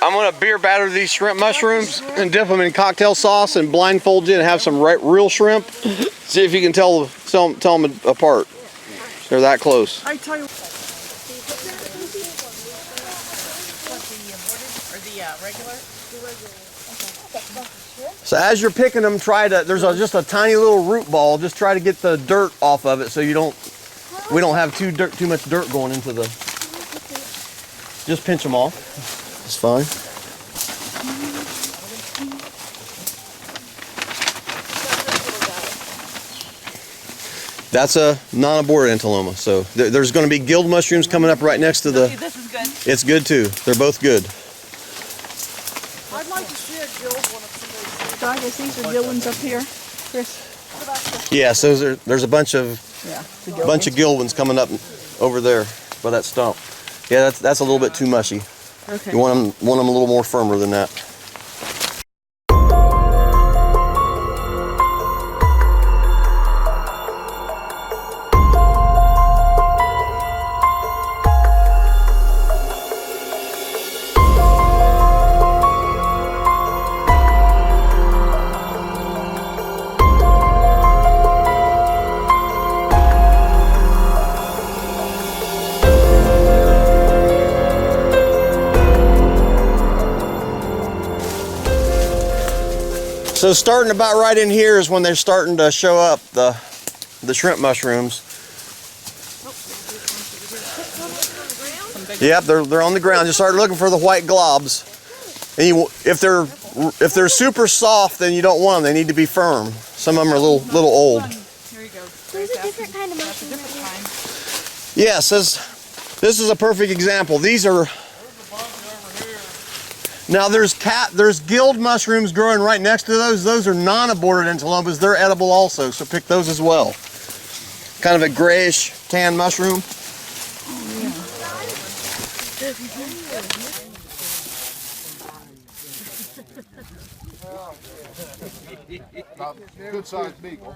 I'm gonna beer batter these shrimp mushrooms and dip them in cocktail sauce and blindfold you and have some real shrimp. See if you can tell them apart. They're that close. I tell you. So as you're picking them, there's just a tiny little root ball. Just try to get the dirt off of it so we don't have too much dirt going into the. Just pinch them off. It's fine. That's a non-aborted Entoloma. So there's going to be gilled mushrooms coming up right next to the. This is good. It's good too. They're both good. I'd like to see a gilled one of somebody's. I guess these are gilled ones up here, Chris. Yes, there's a bunch of gilled ones coming up over there by that stump. Yeah, that's a little bit too mushy. Okay. You want them a little more firmer than that. So starting about right in here is when they're starting to show up the shrimp mushrooms. Yep, they're on the ground. Just start looking for the white globs. And if they're super soft, then you don't want them. They need to be firm. Some of them are a little old. Here you go. There's a different kind of mushroom. Yes, this is a perfect example. These are. Now there's gilled mushrooms growing right next to those. Those are non-aborted Entolomas. They're edible also, so pick those as well. Kind of a grayish tan mushroom. Good sized beagle.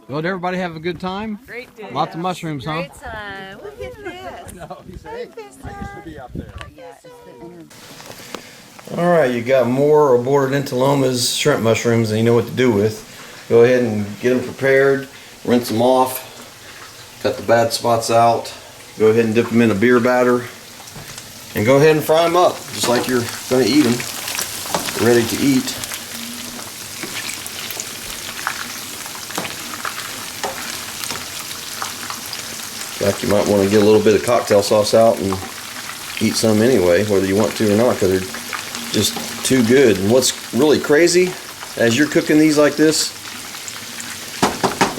Well, did everybody have a good time? Great day. Lots of mushrooms, huh? Great time. Look at this. No, he said, hey, I used to be up there. All right, you got more aborted Entolomas, shrimp mushrooms, and you know what to do with. Go ahead and get them prepared, rinse them off, cut the bad spots out, go ahead and dip them in a beer batter, and go ahead and fry them up, just like you're going to eat them, ready to eat. In fact, you might want to get a little bit of cocktail sauce out and eat some anyway, whether you want to or not, because they're just too good. And what's really crazy, as you're cooking these like this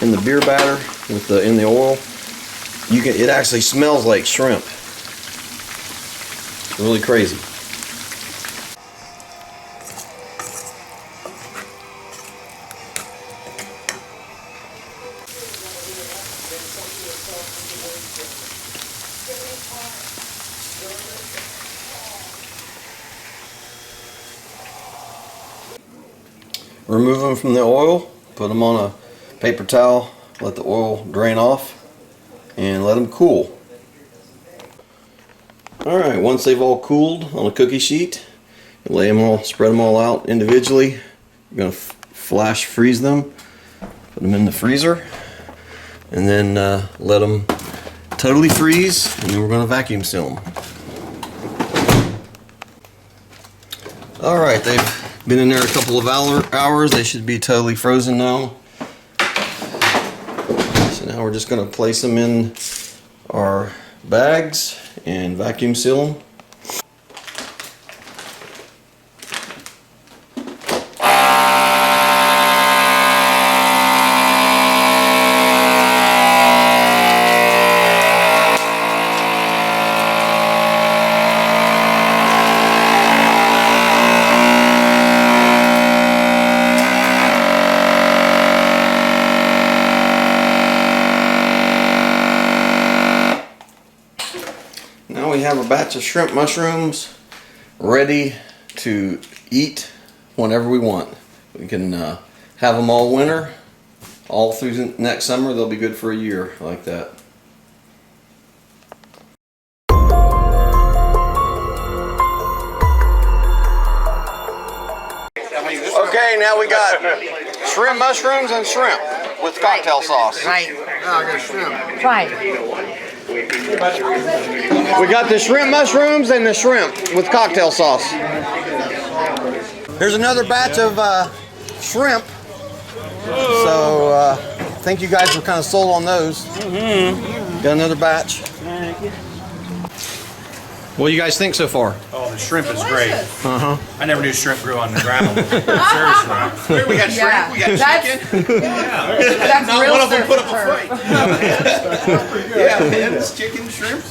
in the beer batter in the oil, it actually smells like shrimp. It's really crazy. Remove them from the oil, put them on a paper towel, let the oil drain off, and let them cool. Alright, once they've all cooled on a cookie sheet, spread them all out individually. You're going to flash freeze them, put them in the freezer, and then let them totally freeze, and then we're going to vacuum seal them. Alright, they've been in there a couple of hours. They should be totally frozen now. So now we're just going to place them in our bags and vacuum seal them. Now we have a batch of shrimp mushrooms ready to eat whenever we want. We can have them all winter all through the next summer. They'll be good for a year like that. Okay, now we got shrimp mushrooms and shrimp with cocktail sauce. Right. I got shrimp. Right. We got the shrimp mushrooms and the shrimp with cocktail sauce. Here's another batch of shrimp. So I think you guys were kind of sold on those. Got another batch. What do you guys think so far? Oh, the shrimp is great. Uh-huh. I never knew shrimp grew on the ground. Seriously. We got shrimp, we got chicken. That's Not real one of them put up surf. a fight. Yeah, man, it's chicken, shrimp.